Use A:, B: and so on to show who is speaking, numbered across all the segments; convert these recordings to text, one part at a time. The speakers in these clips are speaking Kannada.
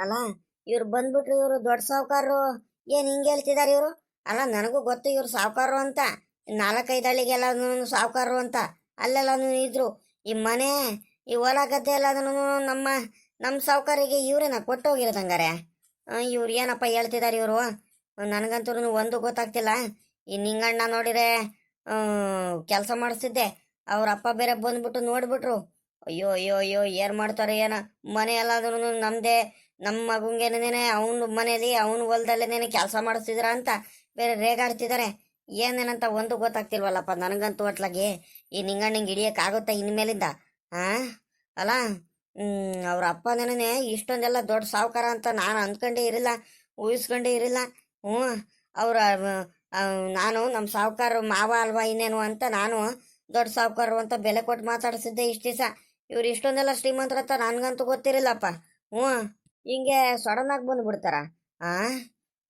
A: ಅಲ್ಲ ಇವ್ರು ಬಂದ್ಬಿಟ್ರು, ಇವರು ದೊಡ್ಡ ಸಾವುಕಾರರು. ಏನ್ ಹಿಂಗೆ ಹೇಳ್ತಿದಾರೆ ಇವರು? ಅಲ್ಲ ನನಗೂ ಗೊತ್ತು ಇವ್ರು ಸಾವುಕಾರರು ಅಂತ, ನಾಲ್ಕೈದು ಹಳ್ಳಿಗೆಲ್ಲ ಸಾವುಕಾರರು ಅಂತ ಅಲ್ಲೆಲ್ಲಾನು ಇದ್ರು. ಈ ಮನೆ, ಈ ಹೊಲ ಗದ್ದೆ ಎಲ್ಲದನ್ನು ನಮ್ಮ ನಮ್ಮ ಸಾವುಕಾರಿಗೆ ಇವ್ರೇನ ಕೊಟ್ಟೋಗಿರೋದಂಗಾರೆ. ಇವ್ರು ಏನಪ್ಪ ಹೇಳ್ತಿದಾರೆ ಇವರು? ನನಗಂತೂ ಒಂದು ಗೊತ್ತಾಗ್ತಿಲ್ಲ. ಈ ನಿಂಗಣ್ಣ ನೋಡಿರೆ ಕೆಲಸ ಮಾಡಿಸ್ತಿದ್ದೆ, ಅವ್ರ ಅಪ್ಪ ಬೇರೆ ಬಂದ್ಬಿಟ್ಟು ನೋಡ್ಬಿಟ್ರು. ಅಯ್ಯೋ ಅಯ್ಯೋ ಅಯ್ಯೋ, ಏನ್ ಮಾಡ್ತಾರೆ ಏನ? ಮನೆ ಎಲ್ಲಾದ್ರೂ ನಮ್ದೇ, ನಮ್ಮ ಮಗುಂಗೇನೇನೆ ಅವನ ಮನೇಲಿ ಅವನ ಹೊಲದಲ್ಲೇನೇನೆ ಕೆಲಸ ಮಾಡಿಸ್ತಿದ್ರ ಅಂತ ಬೇರೆ ರೇಗಾಡ್ತಿದ್ದಾರೆ. ಏನೇನಂತ ಒಂದು ಗೊತ್ತಾಗ್ತಿಲ್ವಲ್ಲಪ್ಪ ನನಗಂತೂ ಒಟ್ಲಾಗಿ. ಈ ನಿಂಗಣ್ಣಿಂಗೆ ಹಿಡಿಯೋಕ್ಕಾಗುತ್ತಾ ಇನ್ಮೇಲಿಂದ? ಆ ಅಲ್ಲ, ಅವ್ರ ಅಪ್ಪನೇನೆ ಇಷ್ಟೊಂದೆಲ್ಲ ದೊಡ್ಡ ಸಾವುಕಾರ ಅಂತ ನಾನು ಅಂದ್ಕೊಂಡೇ ಇರಲಿಲ್ಲ, ಊಹಿಸ್ಕೊಂಡೇ ಇರಲಿಲ್ಲ. ಹ್ಞೂ, ಅವರ ನಾನು ನಮ್ಮ ಸಾವುಕಾರ ಮಾವ ಅಲ್ವಾ ಇನ್ನೇನು ಅಂತ ನಾನು ದೊಡ್ಡ ಸಾವುಕಾರರು ಅಂತ ಬೆಲೆ ಕೊಟ್ಟು ಮಾತಾಡಿಸಿದ್ದೆ ಇಷ್ಟು ದಿವಸ. ಇವ್ರು ಇಷ್ಟೊಂದೆಲ್ಲ ಶ್ರೀಮಂತರ ಅಂತ ನನಗಂತೂ ಗೊತ್ತಿರಲಿಲ್ಲಪ್ಪ. ಹ್ಞೂ, ಹಿಂಗೆ ಸಡನ್ ಆಗಿ ಬಂದುಬಿಡ್ತಾರ? ಆ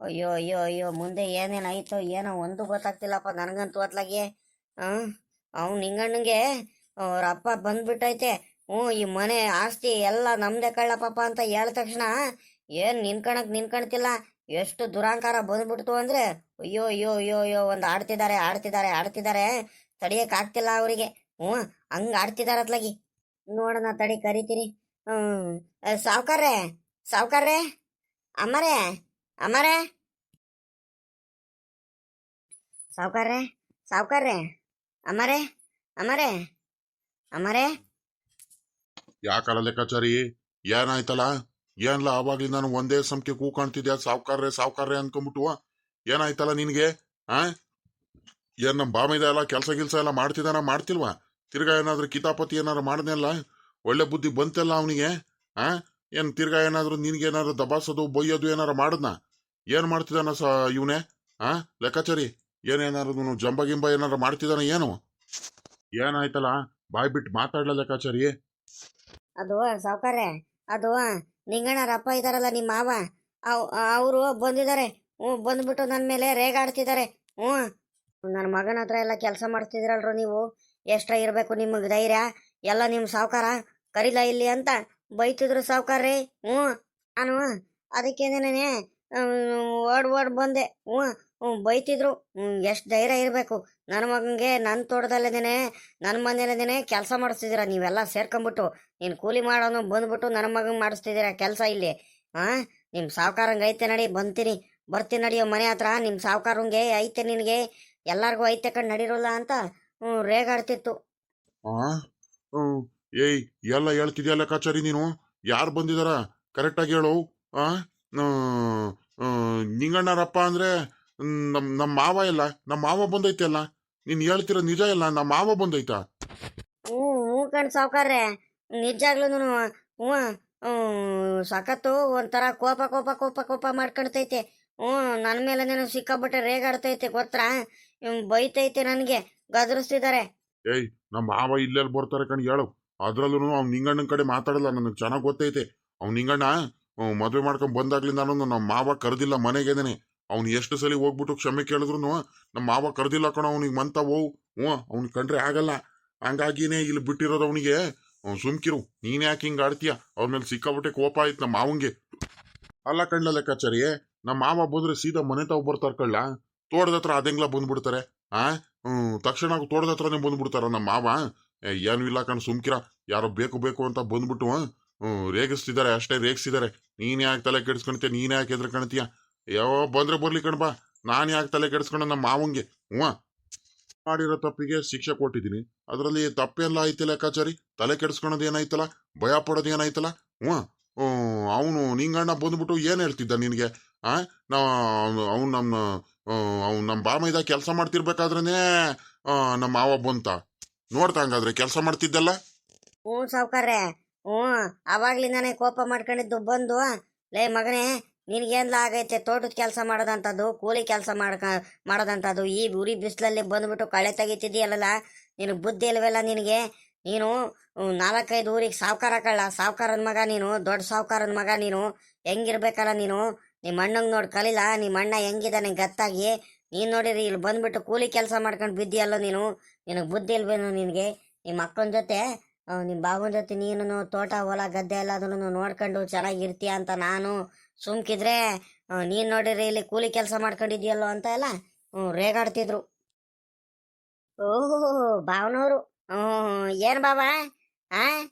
A: ಅಯ್ಯೋ ಅಯ್ಯೋ ಅಯ್ಯೋ, ಮುಂದೆ ಏನೇನಾಯ್ತೋ ಏನೋ ಒಂದು ಗೊತ್ತಾಗ್ತಿಲ್ಲಪ್ಪ ನನಗಂತೂ ಅತ್ಲಾಗೆ. ಹಾಂ, ಅವ್ನು ನಿಂಗಣ್ಣಂಗೆ ಅವ್ರ ಅಪ್ಪ ಬಂದ್ಬಿಟ್ಟೈತೆ. ಹ್ಞೂ, ಈ ಮನೆ ಆಸ್ತಿ ಎಲ್ಲ ನಮ್ದೇ ಕಳ್ಳಪ್ಪ ಅಂತ ಹೇಳಿದ ತಕ್ಷಣ ಏನು ನಿನ್ಕಣ್ತಿಲ್ಲ. ಎಷ್ಟು ದುರಾಂಕಾರ ಬಂದ್ಬಿಡ್ತು ಅಂದರೆ ಅಯ್ಯೋ ಅಯ್ಯೋ ಅಯ್ಯೋ ಅಯ್ಯೋ, ಒಂದು ಆಡ್ತಿದ್ದಾರೆ ಆಡ್ತಿದ್ದಾರೆ ಆಡ್ತಿದ್ದಾರೆ, ತಡಿಯೋಕ್ಕಾಗ್ತಿಲ್ಲ ಅವರಿಗೆ. ಹ್ಞೂ, ಹಂಗೆ ಆಡ್ತಿದ್ದಾರೆ ಅತ್ಲಾಗಿ. ನೋಡೋಣ ತಡಿ, ಕರಿತೀನಿ. ಹ್ಞೂ, ಸಾವ್ಕಾರ್ರೆ, ಸಾವ್ಕಾರ್ರೆ, ಅಮ್ಮರೇ, ಅಮ್ಮರೇ, ಸಾವ್ಕಾರ್ರೆ, ಸಾವ್ಕಾರ್ರೆ, ಅಮ್ಮರೇ, ಅಮ್ಮರೇ, ಅಮ್ಮರೇ.
B: ಯಾಕಲ್ಲ ಲೆಕ್ಕಾಚಾರಿ, ಏನಾಯ್ತಲ್ಲ? ಏನ್ಲ ಆವಾಗ್ಲಿ ನಾನು ಒಂದೇ ಸಂಖ್ಯೆ ಕೂಕಾಣ್ತಿದ್ಯಾ ಸಾವ್ಕಾರ್ರೆ ಸಾವ್ಕಾರ್ರೆ ಅನ್ಕೊಂಬಿಟ್ಟು? ಏನಾಯ್ತಲ್ಲ ನಿನ್ಗೆ? ಆ ಏನ್ ನಮ್ ಬಾಮೈದ ಎಲ್ಲ ಕೆಲಸ ಗಿಲ್ಸ ಎಲ್ಲ ಮಾಡ್ತಿಲ್ವಾ? ತಿರ್ಗಾ ಏನಾದ್ರು ಕಿತಾಪತಿ ಏನಾದ್ರು ಮಾಡ್ದಲ್ಲ? ಒಳ್ಳೆ ಬುದ್ಧಿ ಬಂತಲ್ಲ ಅವನಿಗೆ? ಆ ಏನ್ ತಿರ್ಗಾ ಏನಾದ್ರು ನಿನ್ಗೇನಾದ್ರು ದಬಾಸೋದು ಬೊಯ್ಯೋದು ಏನಾರು ಮಾಡದ್ನ? ಏನ್ ಮಾಡ್ತಿದ್ದಾನ ಇವನೇ? ಆ ಲೆಕ್ಕಾಚಾರಿ, ಏನೇನಾದ್ರು ಜಂಬ ಗಿಂಬ ಏನಾರು ಮಾಡ್ತಿದ್ದಾನ ಏನು? ಏನಾಯ್ತಲ್ಲ? ಬಾಯ್ ಬಿಟ್ಟು ಮಾತಾಡ್ಲ ಲೆಕ್ಕಾಚಾರಿ.
A: ಅದು ಸಾವ್ಕಾರ್ರೆ, ಅದು ನಿಂಗಣ್ಣರ ಅಪ್ಪ ಇದಾರಲ್ಲ ನಿಮ್ಮ ಮಾವ, ಅವರು ಬಂದಿದ್ದಾರೆ. ಹ್ಞೂ, ಬಂದ್ಬಿಟ್ಟು ನನ್ನ ಮೇಲೆ ರೇಗಾಡ್ತಿದ್ದಾರೆ. ಹ್ಞೂ, ನನ್ನ ಮಗನ ಹತ್ರ ಎಲ್ಲ ಕೆಲಸ ಮಾಡಿಸ್ತಿದ್ರಲ್ರು ನೀವು, ಎಷ್ಟ ಇರಬೇಕು ನಿಮಗೆ ಧೈರ್ಯ? ಎಲ್ಲ ನಿಮ್ಮ ಸಾವ್ಕಾರ ಕರಿಲ್ಲ ಇಲ್ಲಿ ಅಂತ ಬೈತಿದ್ರು ಸಾವ್ಕಾರ್ರಿ. ಹ್ಞೂ, ನಾನು ಅದಕ್ಕೇನೇನೆ ಓಡ್ ಬಂದೆ. ಹ್ಞೂ, ಬೈತಿದ್ರು. ಎಷ್ಟು ಧೈರ್ಯ ಇರಬೇಕು ನನ್ನ ಮಗನಿಗೆ? ನನ್ನ ತೋಟದಲ್ಲೇನೆ, ನನ್ನ ಮನೇಲೇನೆ ಕೆಲಸ ಮಾಡಿಸ್ತಿದ್ದೀರ ನೀವೆಲ್ಲ ಸೇರ್ಕೊಂಬಿಟ್ಟು. ನೀನು ಕೂಲಿ ಮಾಡೋನು ಬಂದ್ಬಿಟ್ಟು ನನ್ನ ಮಗಂಗೆ ಮಾಡಿಸ್ತಿದ್ದೀರ ಕೆಲಸ ಇಲ್ಲಿ. ಹಾಂ, ನಿಮ್ಮ ಸಾವ್ಕಾರಂಗೆ ಐತೆ ನಡಿ, ಬರ್ತೀನಿ ನಡಿಯೋ ಮನೆ ಹತ್ರ. ನಿಮ್ಮ ಸಾವ್ಕಾರಂಗೆ ಐತೆ ನಿನಗೆ, ಎಲ್ಲಾರ್ಗೂ ಐತೆ ಕಣ್ ನಡಿರೋಲ್ಲ ಅಂತ ರೇಗಾಡ್ತಿತ್ತು.
B: ಆ ಏಯ್, ಎಲ್ಲ ಹೇಳ್ತಿದ್ಯಾ ಲೆಕ್ಕಾಚಾರಿ ನೀನು? ಯಾರು ಬಂದಿದಾರ ಕರೆಕ್ಟಾಗಿ ಹೇಳು. ಆ ನಿಂಗಣ್ಣರಪ್ಪ ಅಂದ್ರೆ ನಮ್ಮ ಮಾವ ಇಲ್ಲ, ನಮ್ಮ ಮಾವ ಬಂದೈತೆ ಅಲ್ಲ? ನೀನ್ ಹೇಳ್ತಿರೋ ನಿಜ ಇಲ್ಲ? ನಮ್ಮ ಮಾವ ಬಂದೈತಾ?
A: ಹ್ಞೂ ಹ್ಞೂ ಕಣ್ ಸಾವ್ಕಾರ್ರೆ, ನಿಜಾಗ್ಲೂ. ಹ್ಞೂ, ಸಖತ್ತು ಒಂಥರ ಕೋಪ ಕೋಪ ಕೋಪ ಕೋಪ ಮಾಡ್ಕೊಳ್ತೈತೆ. ಹ್ಞೂ, ನನ್ನ ಮೇಲೆ ನೀನು ಸಿಕ್ಕಾಬಿಟ್ಟೆ ರೇಗಾಡ್ತೈತೆ ಗೊತ್ತಾ? ಬೈತೈತೆ, ನನಗೆ ಗದರಿಸ್ತಿದ್ದಾರೆ.
B: ಏಯ್, ನಮ್ಮ ಮಾವ ಇಲ್ಲೆಲ್ಲಿ ಬರ್ತಾರೆ ಕಣ್ ಹೇಳು. ಅದ್ರಲ್ಲೂ ಅವ್ನು ನಿಂಗಣ್ಣನ ಕಡೆ ಮಾತಾಡಲ್ಲ, ನನಗೆ ಚೆನ್ನಾಗಿ ಗೊತ್ತೈತೆ. ಅವ್ನು ನಿಂಗಣ್ಣ ಮದುವೆ ಮಾಡ್ಕೊಂಡ್ ಬಂದಾಗ್ಲಿಂದ ನಮ್ಮ ಮಾವ ಕರೆದಿಲ್ಲ ಮನೆಗೇನೆ. ಅವ್ನು ಎಷ್ಟು ಸಲ ಹೋಗ್ಬಿಟ್ಟು ಕ್ಷಮೆ ಕೇಳಿದ್ರು ನಮ್ಮ ಮಾವ ಕರೆದಿಲ್ಲ ಕಣ ಅವ್ನಿಗೆ ಮಂತವು. ಹ್ಞೂ, ಅವ್ನ್ ಕಂಡ್ರೆ ಆಗಲ್ಲ. ಹಂಗಾಗಿನೇ ಇಲ್ಲಿ ಬಿಟ್ಟಿರೋದು ಅವನಿಗೆ. ಸುಮ್ಕಿರು, ನೀನ್ ಯಾಕೆ ಹಿಂಗ ಆಡ್ತೀಯ? ಅವ್ರ ಮೇಲೆ ಸಿಕ್ಕಾಬಿಟ್ಟೆ ಕೋಪ ಆಯ್ತು ನಮ್ಮ ಮಾವಂಗೆ. ಅಲ್ಲ ಕಣ್ಲ ಲೆಕ್ಕಾಚಾರಿ, ನಮ್ಮ ಮಾವ ಬಂದ್ರೆ ಸೀದಾ ಮನೆ ತಾವು ಬರ್ತಾರ ಕಳ್ಳ? ತೋಟದ ಹತ್ರ ಅದೆಂಗ್ಲ ಬಂದ್ಬಿಡ್ತಾರೆ? ಆ ತಕ್ಷಣ ತೋಟದ ಹತ್ರನೇ ಬಂದ್ಬಿಡ್ತಾರ ನಮ್ಮ ಮಾವ? ಏನು ಇಲ್ಲ ಕಣ್, ಸುಮ್ಕಿರ. ಯಾರೋ ಬೇಕು ಬೇಕು ಅಂತ ಬಂದ್ಬಿಟ್ಟು ರೇಗಿಸ್ತಿದ್ದಾರೆ ಅಷ್ಟೇ, ರೇಗಿಸಿದ್ದಾರೆ. ನೀನ್ ಯಾಕೆ ತಲೆ ಕೆಡಿಸ್ಕೊಳ್ತೀಯ? ನೀನ್ ಯಾಕೆ ಎದ್ರಕಣ್ತೀಯ? ಯಾವ ಬಂದ್ರೆ ಬರ್ಲಿ ಕಣ್ಬಾ, ನಾನ್ ಯಾಕೆ ತಲೆ ಕೆಡಿಸ್ಕೊಂಡ ನಮ್ಮ ಮಾವಂಗೆ? ಹ್ಞೂ, ಮಾಡಿರೋ ತಪ್ಪಿಗೆ ಶಿಕ್ಷೆ ಕೊಟ್ಟಿದ್ದೀನಿ. ಅದರಲ್ಲಿ ತಪ್ಪೆಲ್ಲ ಐತಿ ಲೆಕ್ಕಾಚಾರಿ? ತಲೆ ಕೆಡಿಸ್ಕೊಳೋದು ಏನಾಯ್ತಲ್ಲ, ಭಯ ಪಡೋದು ಏನಾಯ್ತಲ್ಲ? ಹ್ಞೂ, ಅವನು ನಿಂಗಣ್ಣ ಬಂದ್ಬಿಟ್ಟು ಏನ್ ಹೇಳ್ತಿದ್ದ ನಿನಗೆ? ಆ ಅವ್ನು ನಮ್ಮ ಬಾಮೈದ ಕೆಲಸ ಮಾಡ್ತಿರ್ಬೇಕಾದ್ರೇನೆ ನಮ್ಮ ಮಾವ ಬಂತ ನೋಡ್ತಾ, ಹಂಗಾದ್ರೆ ಕೆಲಸ ಮಾಡ್ತಿದ್ದಲ್ಲ?
A: ಹ್ಞೂ ಸಾವ್ಕಾರ್ರೆ, ಹ್ಞೂ, ಅವಾಗ್ಲಿಂದಾನೆ ಕೋಪ ಮಾಡ್ಕೊಂಡಿದ್ದು ಬಂದು. ಲೇ ಮಗನೇ, ನಿನಗೇನ್ಲ ಆಗೈತೆ ತೋಟದ ಕೆಲಸ ಮಾಡೋದಂಥದ್ದು, ಕೂಲಿ ಕೆಲಸ ಮಾಡೋದಂಥದ್ದು? ಈ ಉರಿ ಬಿಸಿಲಲ್ಲಿ ಬಂದ್ಬಿಟ್ಟು ಕಳೆ ತೆಗಿತಿದ್ದೀಯಲ್ಲ, ನಿನಗೆ ಬುದ್ಧಿ ಇಲ್ವಲ್ಲ ನಿನಗೆ? ನೀನು 4-5 ಊರಿಗೆ ಸಾವ್ಕಾರ ಕಳ್ಳ, ಸಾವ್ಕಾರನ ಮಗ ನೀನು, ದೊಡ್ಡ ಸಾವ್ಕಾರನ ಮಗ ನೀನು. ಹೆಂಗಿರ್ಬೇಕಲ್ಲ ನೀನು? ನಿಮ್ಮ ಅಣ್ಣಂಗೆ ನೋಡಿ ಕಲಿಲ್ಲ? ನಿಮ್ಮ ಅಣ್ಣ ಹೆಂಗಿದ್ದಾನೆ ಗತ್ತಾಗಿ? ನೀನು ನೋಡಿರಿ ಇಲ್ಲಿ ಬಂದ್ಬಿಟ್ಟು ಕೂಲಿ ಕೆಲಸ ಮಾಡ್ಕೊಂಡು ಬಿದ್ದಿಯಲ್ಲೋ ನೀನು. ನಿನಗೆ ಬುದ್ಧಿ ಇಲ್ವೇನು ನಿನಗೆ? ನಿಮ್ಮ ಅಕ್ಕನ ಜೊತೆ ನಿಮ್ಮ ಬಾವನ ಜೊತೆ ನೀನು ತೋಟ ಹೊಲ ಗದ್ದೆ ಎಲ್ಲದನ್ನು ನೋಡ್ಕೊಂಡು ಚೆನ್ನಾಗಿರ್ತೀಯ ಅಂತ ನಾನು ಸುಮ್ಕಿದ್ರೆ ನೀನು ನೋಡಿರಿ ಇಲ್ಲಿ ಕೂಲಿ ಕೆಲಸ ಮಾಡ್ಕೊಂಡಿದ್ಯಲ್ಲೋ ಅಂತ ಎಲ್ಲ ರೇಗಾಡ್ತಿದ್ರು. ಓಹೋ ಬಾವನವರು. ಏನು ಬಾಬಾ, ಆ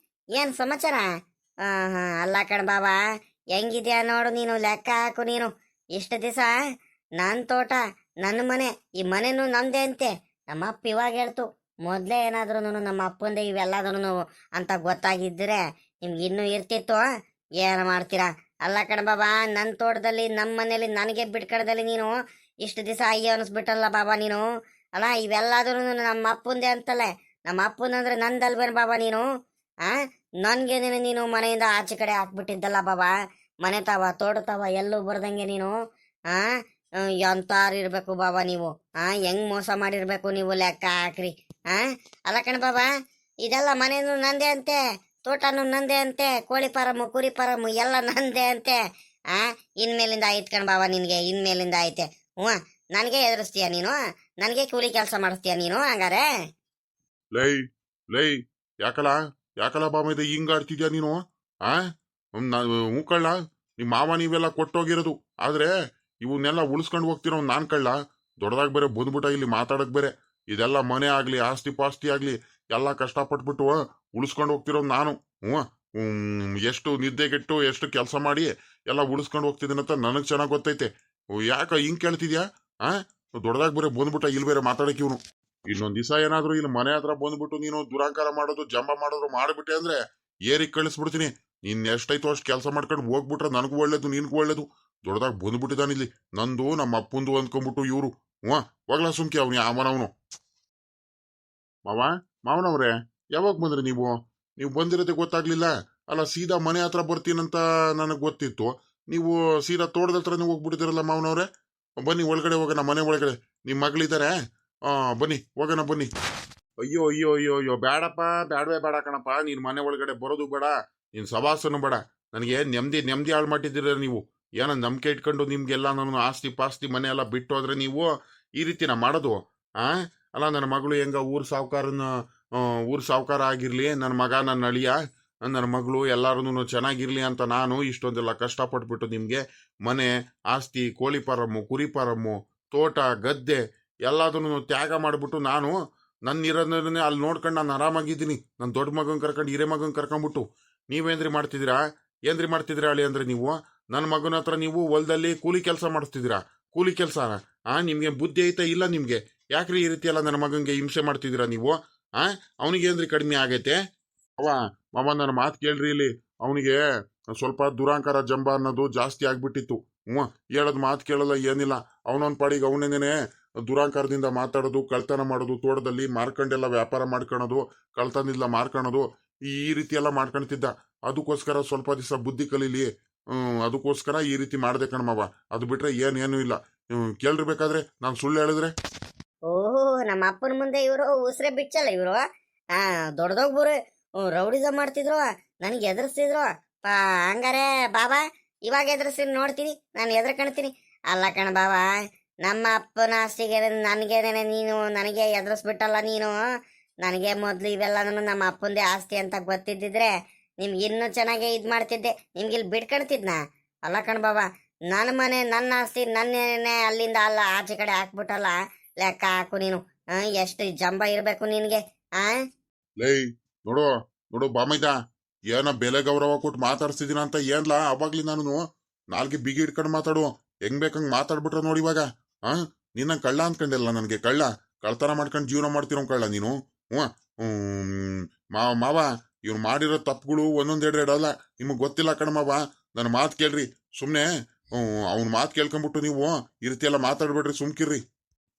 A: ಏನು ಸಮಾಚಾರ? ಅಲ್ಲ ಕಣ್ ಬಾಬಾ, ಹೆಂಗಿದ್ಯಾ ನೋಡು ನೀನು, ಲೆಕ್ಕ ಹಾಕು ನೀನು. ಇಷ್ಟು ದಿವಸ ನನ್ನ ತೋಟ ನನ್ನ ಮನೆ, ಈ ಮನೆನೂ ನಮ್ದೇ ಅಂತೆ. ನಮ್ಮ ಅಪ್ಪ ಇವಾಗ ಹೇಳ್ತು, ಮೊದಲೇ ಏನಾದ್ರೂ ನಮ್ಮ ಅಪ್ಪಂದೆ ಇವೆಲ್ಲದೂ ಅಂತ ಗೊತ್ತಾಗಿದ್ದರೆ ನಿಮ್ಗೆ ಇನ್ನೂ ಇರ್ತಿತ್ತು. ಏನು ಮಾಡ್ತೀರಾ? ಅಲ್ಲ ಕಣ ಬಾಬಾ, ನನ್ನ ತೋಟದಲ್ಲಿ ನಮ್ಮ ಮನೇಲಿ ನನಗೆ ಬಿಟ್ಕಡದಲ್ಲಿ ನೀನು ಇಷ್ಟು ದಿವಸ ಅಯ್ಯೋ ಅನಿಸ್ಬಿಟ್ಟಲ್ಲ ಬಾಬಾ ನೀನು. ಅಲ್ಲ ಇವೆಲ್ಲದೂ ನಮ್ಮ ಅಪ್ಪಂದೆ ಅಂತಲೇ, ನಮ್ಮ ಅಪ್ಪನಂದ್ರೆ ನಂದಲ್ವೇನು ಬಾಬಾ ನೀನು? ಆ ನನ್ಗೆ ನೀನು ಮನೆಯಿಂದ ಆಚೆ ಕಡೆ ಹಾಕ್ಬಿಟ್ಟಿದ್ದಲ್ಲ ಬಾಬಾ. ಮನೆ ತಾವ ತೋಟ ತಾವ ಎಲ್ಲೂ ಬರ್ದಂಗೆ ನೀನು ಆ ಎಂತಾರು ಇರ್ಬೇಕು ಬಾಬಾ ನೀವು. ಹೆಂಗ್ ಮೋಸ ಮಾಡಿರ್ಬೇಕು ನೀವು, ಲೆಕ್ಕ ಹಾಕ್ರಿ. ಅಲ್ಲ ಕಣ ಬಾಬಾ, ಇದೆಲ್ಲ ಮನೇನು ನಂದೇ ಅಂತೆ, ತೋಟನು ನಂದೇ ಅಂತೆ, ಕೋಳಿ ಫಾರಮ್ಮು ಕುರಿ ಫಾರಮ್ಮು ಎಲ್ಲ ನಂದೇ ಅಂತೆ. ಇನ್ಮೇಲಿಂದ ಆಯ್ತು ಕಣ ಬಾಬಾ ನಿನ್ಗೆ, ಇನ್ಮೇಲಿಂದ ಐತೆ. ನನಗೆ ಎದುರಿಸ್ತೀಯ ನೀನು? ನನಗೆ ಕೂಲಿ ಕೆಲಸ ಮಾಡಿಸ್ತೀಯ ನೀನು ಹಂಗಾರೆ?
B: ಲೈ ಲೈ ಯಾಕಲ್ಲ ಯಾಕಲ್ಲ ಬಾಮ ಇದೆ ಹಿಂಗ ಆಡ್ತಿದ್ಯಾ ನೀನು? ಆ ಹ್ಞೂ ಕಳ್ಳ, ನಿಮ್ಮ ಮಾವ ನೀವೆಲ್ಲ ಕೊಟ್ಟೋಗಿರೋದು, ಆದ್ರೆ ಇವನ್ನೆಲ್ಲ ಉಳಿಸ್ಕೊಂಡು ಹೋಗ್ತಿರೋ ನಾನ್ ಕಳ್ಳ. ದೊಡ್ಡದಾಗ ಬೇರೆ ಬಂದ್ಬಿಟ್ಟ ಇಲ್ಲಿ ಮಾತಾಡಕ್ ಬೇರೆ. ಇದೆಲ್ಲ ಮನೆ ಆಗ್ಲಿ ಆಸ್ತಿ ಪಾಸ್ತಿ ಆಗ್ಲಿ ಎಲ್ಲ ಕಷ್ಟಪಟ್ಬಿಟ್ಟು ಉಳಿಸ್ಕೊಂಡು ಹೋಗ್ತಿರೋ ನಾನು. ಎಷ್ಟು ನಿದ್ದೆಗೆಟ್ಟು ಎಷ್ಟು ಕೆಲಸ ಮಾಡಿ ಎಲ್ಲ ಉಳಿಸ್ಕೊಂಡು ಹೋಗ್ತಿದ್ದೀನಂತ ನನಗ್ ಚೆನ್ನಾಗ್ ಗೊತ್ತೈತೆ. ಯಾಕ ಹಿಂಗ್ ಕೇಳ್ತಿದ್ಯಾ? ದೊಡ್ಡದಾಗ ಬೇರೆ ಬಂದ್ಬಿಟ್ಟ ಇಲ್ಲಿ ಬೇರೆ ಮಾತಾಡಕ್ ಇವನು. ಇನ್ನೊಂದ್ ದಿವಸ ಏನಾದ್ರು ಇಲ್ಲಿ ಮನೆ ಹತ್ರ ಬಂದ್ಬಿಟ್ಟು ನೀನು ದುರಾಂಕಾರ ಮಾಡೋದು ಜಂಬ ಮಾಡೋದು ಮಾಡ್ಬಿಟ್ಟೆ ಅಂದ್ರೆ ಏರಿಗ್ ಕಳಿಸ್ಬಿಡ್ತೀನಿ. ನೀನ್ ಎಷ್ಟೈತೋ ಅಷ್ಟು ಕೆಲಸ ಮಾಡ್ಕೊಂಡು ಹೋಗ್ಬಿಟ್ರೆ ನನಗೂ ಒಳ್ಳೇದು ನಿನ್ಗೂ ಒಳ್ಳೇದು. ದೊಡ್ಡದಾಗ ಬಂದ್ಬಿಟ್ಟಿದ್ದಾನ ಇಲ್ಲಿ, ನಂದು ನಮ್ಮ ಅಪ್ಪಂದು ಅಂದ್ಕೊಂಡ್ಬಿಟ್ಟು ಇವ್ರು. ಹೋಗ್ಲಾ ಸುಮ್ಕೆ ಅವ್ನಿ ಅವನವನು. ಮಾವನವ್ರೆ, ಯಾವಾಗ ಬಂದ್ರಿ ನೀವು? ನೀವು ಬಂದಿರೋದೇ ಗೊತ್ತಾಗ್ಲಿಲ್ಲ. ಅಲ್ಲ ಸೀದಾ ಮನೆ ಹತ್ರ ಬರ್ತೀನಂತ ನನಗ್ ಗೊತ್ತಿತ್ತು, ನೀವು ಸೀದಾ ತೋಟದ ಹತ್ರನೇ ಹೋಗ್ಬಿಟ್ಟಿದ್ದೀರಲ್ಲ ಮಾವನವ್ರೆ. ಬನ್ನಿ ಒಳಗಡೆ ಹೋಗೋಣ, ಮನೆ ಒಳಗಡೆ ನಿಮ್ ಮಗಳಿದ್ದಾರೆ. ಬನ್ನಿ ಹೋಗೋಣ ಬನ್ನಿ. ಅಯ್ಯೋ ಅಯ್ಯೋ ಅಯ್ಯೋ ಅಯ್ಯೋ ಬೇಡಪ್ಪ, ಬೇಡವೇ ಬೇಡ ಕಣಪ್ಪ. ನೀನ್ ಮನೆ ಒಳಗಡೆ ಬರೋದು ಬೇಡ, ನೀನ್ ಸವಾಸನು ಬೇಡ. ನನಗೆ ನೆಮ್ಮದಿ ಹಾಳು ಮಾಡಿದ್ದೀರ ನೀವು. ಏನೋ ನಂಬಿಕೆ ಇಟ್ಕೊಂಡು ನಿಮ್ಗೆಲ್ಲ ನಾನು ಆಸ್ತಿ ಪಾಸ್ತಿ ಮನೆ ಎಲ್ಲ ಬಿಟ್ಟು ಹೋದ್ರೆ ನೀವು ಈ ರೀತಿನ ಮಾಡೋದು? ಅಲ್ಲ ನನ್ನ ಮಗಳು ಹೆಂಗ ಊರ್ ಸಾವುಕಾರ ಆಗಿರ್ಲಿ, ನನ್ನ ಮಗ ನನ್ನ ಅಳಿಯ ನನ್ನ ಮಗಳು ಎಲ್ಲಾರು ಚೆನ್ನಾಗಿರ್ಲಿ ಅಂತ ನಾನು ಇಷ್ಟೊಂದೆಲ್ಲ ಕಷ್ಟಪಟ್ಬಿಟ್ಟು ನಿಮ್ಗೆ ಮನೆ ಆಸ್ತಿ ಕೋಳಿ ಫಾರಮ್ಮು ಕುರಿ ಫಾರಮ್ಮು ತೋಟ ಗದ್ದೆ ಎಲ್ಲದನ್ನು ತ್ಯಾಗ ಮಾಡಿಬಿಟ್ಟು ನಾನು ನನ್ನ ಇರೋದನ್ನೇ ಅಲ್ಲಿ ನೋಡ್ಕೊಂಡು ನಾನು ಆರಾಮಾಗಿದ್ದೀನಿ. ನನ್ನ ದೊಡ್ಡ ಮಗನ್ ಕರ್ಕೊಂಡು ಹಿರೇ ಮಗನ್ ಕರ್ಕೊಂಡ್ಬಿಟ್ಟು ನೀವೇನ್ರಿ ಮಾಡ್ತಿದ್ದೀರಾ? ಏನ್ರಿ ಮಾಡ್ತಿದ್ದೀರಾ ಹೇಳಿ ಅಂದ್ರೆ ನೀವು ನನ್ನ ಮಗನ ಹತ್ರ ನೀವು ಹೊಲದಲ್ಲಿ ಕೂಲಿ ಕೆಲಸ ಮಾಡಿಸ್ತಿದ್ದೀರಾ? ಕೂಲಿ ಕೆಲಸ ನಿಮ್ಗೆ ಬುದ್ಧಿ ಐತೆ ಇಲ್ಲ ನಿಮ್ಗೆ? ಯಾಕ್ರಿ ಈ ರೀತಿ ಎಲ್ಲ ನನ್ನ ಮಗನ್ಗೆ ಹಿಂಸೆ ಮಾಡ್ತಿದ್ದೀರಾ ನೀವು? ಅವನಿಗೆ ಏನ್ರಿ ಕಡಿಮೆ ಆಗೈತೆ? ಮಾವ ನನ್ನ ಮಾತು ಕೇಳ್ರಿ, ಇಲ್ಲಿ ಅವನಿಗೆ ಸ್ವಲ್ಪ ದುರಾಂಕಾರ ಜಂಬ ಅನ್ನೋದು ಜಾಸ್ತಿ ಆಗ್ಬಿಟ್ಟಿತ್ತು. ಹೇಳೋದು ಮಾತು ಕೇಳಲ್ಲ ಏನಿಲ್ಲ. ಅವನೊಂದ್ ಪಾಡಿಗೆ ಅವನೇನೇನೆ ದುರಾಂಕಾರದಿಂದ ಮಾತಾಡೋದು, ಕಳ್ತನ ಮಾಡೋದು, ತೋಟದಲ್ಲಿ ಮಾರ್ಕೊಂಡೆಲ್ಲ ವ್ಯಾಪಾರ ಮಾಡ್ಕೊಳೋದು, ಕಳ್ತನಿಲ್ಲ ಮಾರ್ಕೊಳೋದು, ಈ ರೀತಿ ಎಲ್ಲ ಮಾಡ್ಕೊಳ್ತಿದ್ದ. ಅದಕ್ಕೋಸ್ಕರ ಸ್ವಲ್ಪ ದಿವಸ ಬುದ್ಧಿ ಕಲೀಲಿ, ಅದಕ್ಕೋಸ್ಕರ ಈ ರೀತಿ ಮಾಡ್ದೆ ಕಣ್ಮವ. ಅದು ಬಿಟ್ರೆ ಏನೇನು ಇಲ್ಲ. ಕೇಳ್ರಿ ಬೇಕಾದ್ರೆ ನಾನು ಸುಳ್ಳು ಹೇಳಿದ್ರೆ.
A: ಓಹೋ, ನಮ್ಮ ಅಪ್ಪನ ಮುಂದೆ ಇವರು ಉಸಿರೇ ಬಿಚ್ಚಲ್ಲ ಇವರು. ದೊಡ್ಡದೋಗ್ಬರು ರೌಡಿಸಮ್ ಮಾಡ್ತಿದ್ರು, ನನಗೆ ಎದುರಿಸ್ತಿದ್ರು. ಹಂಗಾರೆ ಬಾಬಾ ಇವಾಗ ಎದುರಿಸಿ ನೋಡ್ತೀನಿ, ನಾನು ಎದುರು ಕಾಣ್ತೀನಿ. ಅಲ್ಲ ಕಣ ಬಾಬಾ, ನಮ್ಮ ಅಪ್ಪನ ಆಸ್ತಿಗೆ ನನಗೇನೆ ನೀನು ನನಗೆ ಎದುರಿಸ್ಬಿಟ್ಟಲ್ಲ ನೀನು. ನನಗೆ ಮೊದಲು ಇವೆಲ್ಲ ನಮ್ಮ ಅಪ್ಪಂದೇ ಆಸ್ತಿ ಅಂತ ಗೊತ್ತಿದ್ದಿದ್ರೆ ನಿಮ್ಗೆ ಇನ್ನೂ ಚೆನ್ನಾಗೆ ಇದು ಮಾಡ್ತಿದ್ದೆ, ನಿಮ್ಗೆ ಇಲ್ಲಿ ಬಿಡ್ಕೊಳ್ತಿದ್ನಾ? ಅಲ್ಲ ಕಣ ಬಾಬಾ, ನನ್ನ ಮನೆ ನನ್ನ ಆಸ್ತಿ ನನ್ನೇನೆ ಅಲ್ಲಿಂದ ಅಲ್ಲ ಆಚೆ ಕಡೆ ಹಾಕ್ಬಿಟ್ಟಲ್ಲ. ಲೆಕ್ಕ ಹಾಕು ನೀನು, ಎಷ್ಟು ಜಂಬ ಇರಬೇಕು ನಿನಗೆ.
B: ಲೈ ನೋಡು ನೋಡು ಬಾಮೈದ, ಏನ ಬೆಲೆ ಗೌರವ ಕೊಟ್ಟು ಮಾತಾಡ್ಸಿದೀನ ಅಂತ ಏನ್ಲಾ ಅವಾಗ್ಲಿ ನಾನು ನಾಲ್ಗೆ ಬಿಗಿ ಇಟ್ಕೊಂಡು ಮಾತಾಡು. ಹೆಂಗ್ ಬೇಕಂಗ್ ಮಾತಾಡ್ಬಿಟ್ರೆ ನೋಡಿ ಇವಾಗ. ನಿನ್ನ ಕಳ್ಳ ಅನ್ಕೊಂಡಿಲ್ಲ, ನನಗೆ ಕಳ್ತನ ಮಾಡ್ಕೊಂಡು ಜೀವನ ಮಾಡ್ತಿರೋ ಕಳ್ಳ ನೀನು. ಮಾವ ಇವ್ರು ಮಾಡಿರೋ ತಪ್ಪುಗಳು ಒಂದೊಂದೆರಡು ಅಲ್ಲ, ನಿಮಗ್ ಗೊತ್ತಿಲ್ಲ ಕಣ ಮಾವ. ನನ್ನ ಮಾತು ಕೇಳ್ರಿ ಸುಮ್ನೆ. ಅವ್ನ ಮಾತು ಕೇಳ್ಕೊಂಬಿಟ್ಟು ನೀವು ಈ ರೀತಿ ಎಲ್ಲ ಮಾತಾಡ್ಬೇಡ್ರಿ, ಸುಮ್ಕಿರ್ರಿ.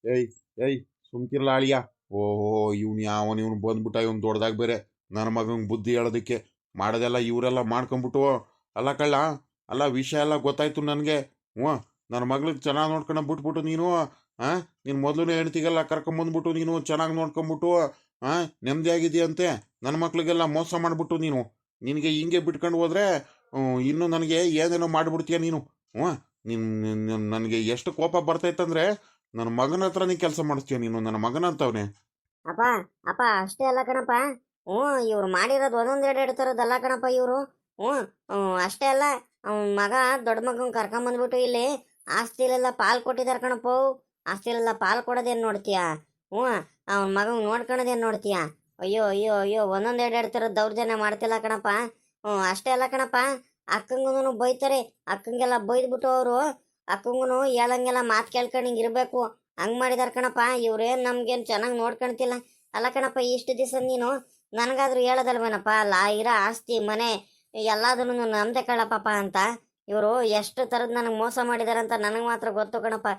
B: ಏಯ್ ಸುಮ್ಕಿರ್ಲ ಅಳಿಯ. ಓಹೋ ಇವನು ಬಂದ್ಬಿಟ್ಟ, ಇವನ್ ದೊಡ್ಡದಾಗ ಬೇರೆ ನನ್ನ ಮಗಂಗೆ ಬುದ್ಧಿ ಹೇಳೋದಕ್ಕೆ ಮಾಡೋದೆಲ್ಲ ಇವರೆಲ್ಲ ಮಾಡ್ಕೊಂಬಿಟ್ಟು. ಅಲ್ಲ ಕಳ್ಳ, ಅಲ್ಲ ವಿಷಯ ಎಲ್ಲ ಗೊತ್ತಾಯ್ತು ನನಗೆ. ನನ್ನ ಮಗಳಿಗೆ ಚೆನ್ನಾಗಿ ನೋಡ್ಕೊಂಡು ಬಿಟ್ಬಿಟ್ಟು ನೀನು ನೀನು ಮೊದಲು ಹೆಣ್ತಿಗೆಲ್ಲ ಕರ್ಕೊಂಬಂದ್ಬಿಟ್ಟು ನೀನು ಚೆನ್ನಾಗಿ ನೋಡ್ಕೊಂಬಿಟ್ಟು ನೆಮ್ಮದಿ ಆಗಿದೆಯಂತೆ. ನನ್ನ ಮಕ್ಳಿಗೆಲ್ಲ ಮೋಸ ಮಾಡಿಬಿಟ್ಟು ನೀನು ನಿನಗೆ ಹಿಂಗೆ ಬಿಟ್ಕೊಂಡು ಹೋದ್ರೆ ಇನ್ನು ನನಗೆ ಏನೇನೋ ಮಾಡಿಬಿಡ್ತೀಯ ನೀನು. ನೀನು ನನಗೆ ಎಷ್ಟು ಕೋಪ ಬರ್ತೈತಂದ್ರೆ ನನ್ನ ಮಗನ ಹತ್ರ ನೀ ಕೆಲಸ ಮಾಡಿಸ್ತೀಯ ನೀನು. ನನ್ನ ಮಗನ ಅಂತವನೇ.
A: ಅಪ್ಪ ಅಷ್ಟೇ ಅಲ್ಲ ಕಣಪ್ಪ, ಹ್ಞೂ ಇವ್ರು ಮಾಡಿರೋದು ಒಂದೊಂದು ಎರಡು ತರೋದಲ್ಲ ಕಣಪ್ಪ ಇವರು. ಹ್ಞೂ ಅಷ್ಟೇ ಅಲ್ಲ, ಅವನ ಮಗ ದೊಡ್ಡ ಮಗನ ಕರ್ಕೊಂಬಂದ್ಬಿಟ್ಟು ಇಲ್ಲಿ ಆಸ್ತಿಲೆಲ್ಲ ಪಾಲು ಕೊಟ್ಟಿದ್ದಾರೆ ಕಣಪ್ಪ. ಆಸ್ತಿಲೆಲ್ಲ ಪಾಲು ಕೊಡೋದೇನು ನೋಡ್ತೀಯಾ? ಹ್ಞೂ ಅವನ ಮಗನ ನೋಡ್ಕೊಳೋದೇನು ನೋಡ್ತೀಯಾ? ಅಯ್ಯೋ ಅಯ್ಯೋ ಅಯ್ಯೋ, ಒಂದೊಂದು ಎರಡು ಥರದ ದೌರ್ಜನ್ಯ ಮಾಡ್ತಿಲ್ಲ ಕಣಪ್ಪ. ಅಷ್ಟೇ ಅಲ್ಲ ಕಣಪ್ಪ, ಅಕ್ಕಂಗೂ ಬೈತಾರೆ. ಅಕ್ಕಂಗೆಲ್ಲ ಬೈದ್ಬಿಟ್ಟು ಅವರು ಅಕ್ಕಂಗೂ ಹೇಳಂಗೆಲ್ಲ ಮಾತು ಕೇಳ್ಕೊಂಡು ಹಿಂಗೆ ಇರಬೇಕು ಹಂಗೆ ಮಾಡಿದಾರೆ ಕಣಪ್ಪ. ಇವ್ರೇನು ನಮ್ಗೇನು ಚೆನ್ನಾಗಿ ನೋಡ್ಕೊಳ್ತಿಲ್ಲ. ಅಲ್ಲ ಕಣಪ್ಪ, ಇಷ್ಟು ದಿವಸ ನೀನು ನನಗಾದ್ರೂ ಹೇಳೋದಲ್ವೇನಪ್ಪ, ಇರೋ ಆಸ್ತಿ ಮನೆ ಎಲ್ಲದನ್ನು ನಮ್ದೆ ಕಳಪ್ಪ ಅಂತ. ಇವರು ಎಷ್ಟು ಥರದ್ದು ನನಗೆ ಮೋಸ ಮಾಡಿದಾರೆ ಅಂತ ನನಗೆ ಮಾತ್ರ ಗೊತ್ತು ಕಣಪ್ಪ.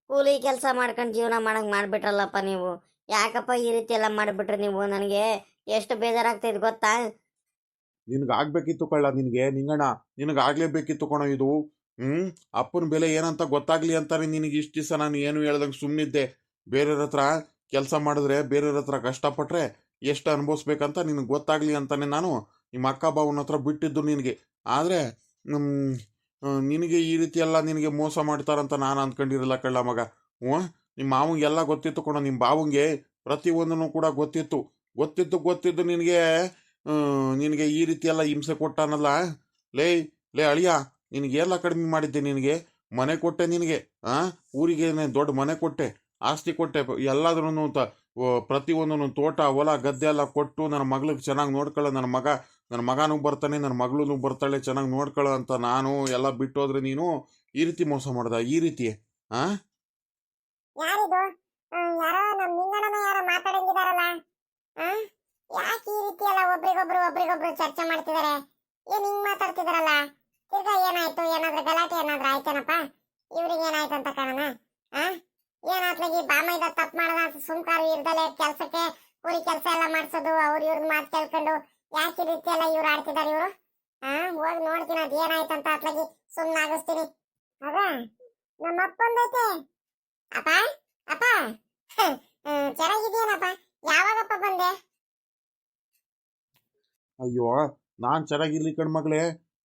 A: ಕೂಲಿ ಕೆಲಸ ಮಾಡ್ಕೊಂಡು ಜೀವನ ಮಾಡಂಗೆ ಮಾಡಿಬಿಟ್ರಲ್ಲಪ್ಪ ನೀವು. ಯಾಕಪ್ಪ ಈ ರೀತಿ ಎಲ್ಲ ಮಾಡಿಬಿಟ್ರಿ ನೀವು? ನನಗೆ ಎಷ್ಟು ಬೇಜಾರಾಗ್ತೈತೆ ಗೊತ್ತಾ?
B: ನಿನಗೆ ಆಗ್ಬೇಕಿತ್ತು ಕಳ್ಳ, ನಿಂಗಣ್ಣ ನಿನಗೆ ಆಗ್ಲೇಬೇಕಿತ್ತು ಕಣೋ ಇದು. ಅಪ್ಪನ ಬೆಲೆ ಏನಂತ ಗೊತ್ತಾಗ್ಲಿ ಅಂತಾನೆ ನಿನಗೆ ಇಷ್ಟು ದಿವಸ ನಾನು ಏನು ಹೇಳ್ದಂಗೆ ಸುಮ್ಮನಿದ್ದೆ. ಬೇರೆಯವ್ರ ಹತ್ರ ಕೆಲಸ ಮಾಡಿದ್ರೆ, ಬೇರೆಯವ್ರ ಹತ್ರ ಕಷ್ಟಪಟ್ರೆ ಎಷ್ಟು ಅನುಭವಿಸ್ಬೇಕಂತ ನಿನಗೆ ಗೊತ್ತಾಗ್ಲಿ ಅಂತಾನೆ ನಾನು ನಿಮ್ಮ ಅಕ್ಕ ಬಾವನ ಹತ್ರ ಬಿಟ್ಟಿದ್ದು ನಿನಗೆ. ಆದರೆ ನಿನಗೆ ಈ ರೀತಿ ಎಲ್ಲ ನಿನಗೆ ಮೋಸ ಮಾಡ್ತಾರಂತ ನಾನು ಅಂದ್ಕೊಂಡಿರಲ್ಲ ಕಳ್ಳ ಮಗ. ಹ್ಞೂ ನಿಮ್ಮ ಮಾವಂಗೆಲ್ಲ ಗೊತ್ತಿತ್ತು ಕಣೋ, ನಿಮ್ಮ ಬಾವಂಗೆ ಪ್ರತಿಯೊಂದನ್ನು ಕೂಡ ಗೊತ್ತಿದ್ದು ನಿನಗೆ ಈ ರೀತಿ ಎಲ್ಲ ಹಿಂಸೆ ಕೊಟ್ಟಾನಲ್ಲ. ಲೇ ಲೇ ಅಳಿಯ, ನಿನಗೆಲ್ಲ ಕಡಿಮೆ ಮಾಡಿದ್ದೆ. ನಿನಗೆ ಮನೆ ಕೊಟ್ಟೆ, ನಿನಗೆ ಊರಿಗೆ ದೊಡ್ಡ ಮನೆ ಕೊಟ್ಟೆ, ಆಸ್ತಿ ಕೊಟ್ಟೆ, ಎಲ್ಲಾದ್ರೂ ಪ್ರತಿಯೊಂದನ್ನು ತೋಟ ಹೊಲ ಗದ್ದೆ ಎಲ್ಲ ಕೊಟ್ಟು ನನ್ನ ಮಗಳಿಗೆ ಚೆನ್ನಾಗಿ ನೋಡ್ಕೊಳ್ಳೋ, ನನ್ನ ಮಗನೂ ಬರ್ತಾನೆ, ನನ್ನ ಮಗಳೂ ಬರ್ತಾಳೆ, ಚೆನ್ನಾಗಿ ನೋಡ್ಕೊಳ್ಳೋ ಅಂತ ನಾನು ಎಲ್ಲ ಬಿಟ್ಟು ಹೋದ್ರೆ ನೀನು ಈ ರೀತಿ ಮೋಸ ಮಾಡ್ದ? ಈ ರೀತಿ
C: ಯಾರಿದು? ಯಾರೋ ನಮ್ಮ ನಿಂಗಣ್ಣನ ಯಾರೋ ಮಾತಾಡಂಗಿದಾರಲ್ಲ. ಯಾಕೆ ಈ ರೀತಿ ಎಲ್ಲ ಒಬ್ರಿಗೊಬ್ರು ಚರ್ಚೆ ಮಾಡ್ತಿದ್ದಾರೆ? ಏನ್ ಹಿಂಗ್ ಮಾತಾಡ್ತಿದಾರಲ್ಲ? ತಿರ್ಗಾ ಏನಾಯ್ತು? ಏನಾದ್ರೂ ಗಲಾಟೆ ಏನಾದ್ರೂ ಆಯ್ತೇನಪ್ಪ? ಇವ್ರಿಗೆ ಏನಾಯ್ತು ಅಂತ ಕಾರಣ? ಏನಾತ್ಲಾಗಿ ಬಾಮೈದ ತಪ್ಪು ಮಾಡದ ಅಂತ ಸುಮ್ಕಾರು ಇರ್ದಲೆ ಕೆಲ್ಸಕ್ಕೆ ಕೂಲಿ ಕೆಲಸ ಎಲ್ಲ ಮಾಡ್ಸೋದು, ಇವ್ರ ಮಾತು ಕೇಳ್ಕೊಂಡು ಯಾಕೆ ಈ ರೀತಿ ಎಲ್ಲ ಇವ್ರು ಆಡ್ತಿದಾರೆ ಇವರು? ಹೋಗಿ ನೋಡ್ತೀನಿ ಅದ್ ಏನಾಯ್ತಂತ. ಅತ್ಲಾಗಿ ಸುಮ್ನಾಗಿಸ್ತೀನಿ. ಅದ ನಮ್ಮ ಅಪ್ಪಂದೈತೆ. ಅಪ್ಪ ಅಪ್ಪ, ಚೆನ್ನಾಗಿದ್ಯೇನಪ್ಪ? ಯಾವಾಗಪ್ಪ ಬಂದೆ?
B: ಅಯ್ಯೋ, ನಾನು ಚೆನ್ನಾಗಿರ್ಲಿ ಕಣ್ಮಗಳೇ,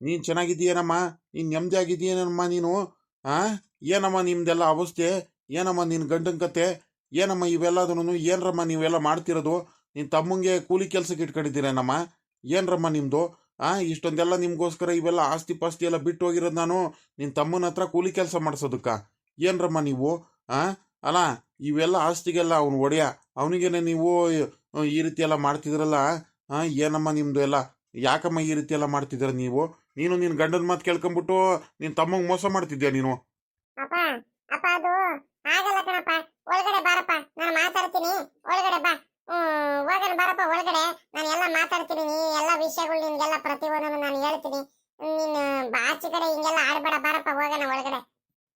B: ನೀನು ಚೆನ್ನಾಗಿದ್ದೀಯೇನಮ್ಮ? ನೀನು ನೆಮ್ಮದಿ ಆಗಿದ್ದೀಯೇನಮ್ಮ ನೀನು? ಏನಮ್ಮ ನಿಮ್ದೆಲ್ಲ ಅವಸ್ಥೆ? ಏನಮ್ಮ ನಿನ್ನ ಗಂಡನ ಕತೆ? ಏನಮ್ಮ ಇವೆಲ್ಲದನ್ನು? ಏನರಮ್ಮ ನೀವೆಲ್ಲ ಮಾಡ್ತಿರೋದು? ನಿನ್ನ ತಮ್ಮಂಗೆ ಕೂಲಿ ಕೆಲಸಕ್ಕೆ ಇಟ್ಕೊಂಡಿದ್ದೀರೇನಮ್ಮ? ಏನರಮ್ಮ ನಿಮ್ಮದು? ಇಷ್ಟೊಂದೆಲ್ಲ ನಿಮಗೋಸ್ಕರ ಇವೆಲ್ಲ ಆಸ್ತಿ ಪಾಸ್ತಿ ಎಲ್ಲ ಬಿಟ್ಟು ಹೋಗಿರೋದು ನಾನು ನಿನ್ನ ತಮ್ಮನ ಹತ್ರ ಕೂಲಿ ಕೆಲಸ ಮಾಡಿಸೋದಕ್ಕ? ಏನರಮ್ಮ ನೀವು? ಅಲ್ಲ, ಇವೆಲ್ಲ ಆಸ್ತಿಗೆಲ್ಲ ಅವನು ಒಡೆಯ, ಅವನಿಗೇನೆ ನೀವು ಈ ರೀತಿ ಎಲ್ಲ ಮಾಡ್ತಿದ್ರಲ್ಲ. ಏನಮ್ಮ ನಿಮ್ಮದು ಎಲ್ಲ? ಯಾಕಮ್ಮ ಈ ರೀತಿ ಎಲ್ಲ ಮಾಡ್ತಿದ್ದೀರ ನೀವು? ನೀನು ನಿನ್ನ ಗಂಡನ ಮಾತು ಕೇಳ್ಕೊಂಬಿಟ್ಟು ನಿನ್ನ ತಮ್ಮಂಗೆ ಮೋಸ ಮಾಡ್ತಿದ್ಯಾ ನೀನು?
C: ಅಪ್ಪ ಅಪ್ಪ, ಅದು ಆಗಲ್ಲ ಕಣಪ್ಪ. ಒಳಗಡೆ ಬಾರಪ್ಪ, ನಾನು ಮಾತಾಡ್ತೀನಿ. ಒಳಗಡೆ ಬಾ. ಹೋಗೋಣ ಬಾರಪ್ಪ ಒಳಗಡೆ. ನಾನು ಎಲ್ಲ ಮಾತಾಡ್ತೀನಿ. ಎಲ್ಲ ವಿಷಯಗಳು ನಿನ್ಗೆಲ್ಲ ಪ್ರತಿಯೊಂದನ್ನು ನಾನು ಹೇಳ್ತೀನಿ. ನೀನು ಆಚೆ ಕಡೆ ಹಿಂಗೆಲ್ಲ ಆಡ್ಬೇಡ. ಬಾರಪ್ಪ ಹೋಗೋಣ ಒಳಗಡೆ.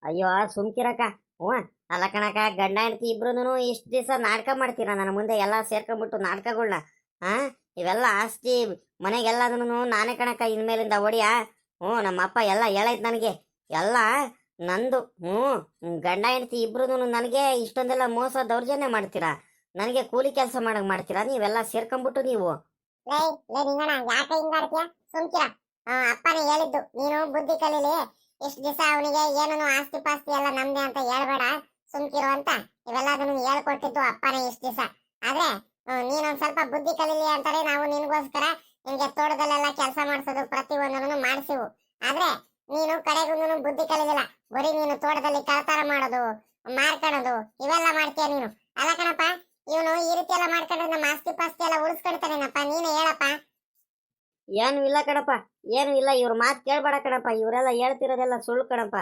A: ಅಯ್ಯೋ ಸುಮ್ಕಿರಕ್ಕ. ಹ್ಞೂ ಅಲ್ಲ ಕಣಕ್ಕ, ಗಂಡ ಹೆಂಡತಿ ಇಬ್ರು ಇಷ್ಟು ದಿವಸ ನಾಟಕ ಮಾಡ್ತೀರಾ ನನ್ನ ಮುಂದೆ ಎಲ್ಲ ಸೇರ್ಕೊಂಡ್ಬಿಟ್ಟು ನಾಟಕಗಳನ್ನ. ಇವೆಲ್ಲ ಆಸ್ತಿ ಮನೆಗೆಲ್ಲದನ್ನು ನಾನೇ ಕಣಕ್ಕ ಇನ್ಮೇಲಿಂದ ಒಡಿಯಾ. ನಮ್ಮ ಅಪ್ಪ ಎಲ್ಲ ಹೇಳೈತೆ ನನಗೆ, ಎಲ್ಲ ನಂದು. ಗಂಡ ಹೆಂಡತಿ ಇಬ್ರು ನನಗೆ ಇಷ್ಟೊಂದೆಲ್ಲ ಮೋಸ ದೌರ್ಜನ್ಯ ಮಾಡ್ತೀರಾ, ನನಗೆ ಕೂಲಿ ಕೆಲಸ ಮಾಡಂಗ್ ಮಾಡ್ತೀರಾ ನೀವೆಲ್ಲ ಸೇರ್ಕೊಂಡ್ಬಿಟ್ಟು ನೀವು.
C: ಲೇ ನಿಂಗಣ್ಣ, ಯಾಕೆ ಹಿಂಗಾಡ್ತೀಯ? ಸುಮ್ಕಿರ. ಅಪ್ಪನೇ ಹೇಳಿದ್ದು, ನೀನು ಬುದ್ಧಿ ಕಲೀಲಿ. ಇಷ್ಟು ದಿವಸ ಅವನಿಗೆ ಏನೋ ಆಸ್ತಿ ಪಾಸ್ತಿ ಎಲ್ಲ ನಮ್ದೆ ಅಂತ ಹೇಳ್ಬೇಡ, ಸುಮ್ಕಿರು ಅಂತ ಇವೆಲ್ಲದನ್ನು ಹೇಳ್ಕೊಟ್ಟಿದ್ದು ಅಪ್ಪನೇ ಇಷ್ಟು ದಿವಸ. ಆದ್ರೆ ನೀನೊಂದ್ ಸ್ವಲ್ಪ ಬುದ್ಧಿ ಕಲೀಲಿ ಅಂತಾನೆ ನಾವು ನಿನ್ಗೋಸ್ಕರ ನಿನ್ಗೆ ತೋಟದಲ್ಲೆಲ್ಲ ಕೆಲಸ ಮಾಡಿಸೋದು ಪ್ರತಿಯೊಂದನ್ನು ಮಾಡಿಸಿವು. ಆದ್ರೆ ನೀನು ಕಡೆಗೂ ಬುದ್ಧಿ ಕಲಿದಿಲ್ಲ. ಬರೀ ನೀನು ತೋಟದಲ್ಲಿ ಕಳತಾರ ಮಾಡೋದು, ಮಾರ್ಕೊಳ್ಳೋದು ಇವೆಲ್ಲ ಮಾಡ್ತೀಯ ನೀನು. ಅಲ್ಲ ಕಣಪ್ಪ, ಇವನು ಈ ರೀತಿ ಎಲ್ಲ ಮಾಡ್ಕೊಂಡ್ರೆ ನಮ್ಮ ಆಸ್ತಿ ಪಾಸ್ತಿ ಎಲ್ಲ ಉಳಿಸ್ಕೊಡ್ತಾನೇನಪ್ಪ? ನೀನೇ ಹೇಳಪ್ಪ.
A: ಏನು ಇಲ್ಲ ಕಣಪ್ಪ, ಏನು ಇಲ್ಲ. ಇವ್ರ ಮಾತು ಕೇಳ್ಬೇಡ ಕಣಪ್ಪ, ಇವರೆಲ್ಲ ಹೇಳ್ತಿರೋದೆಲ್ಲ ಸುಳ್ಳು ಕಣಪ್ಪ.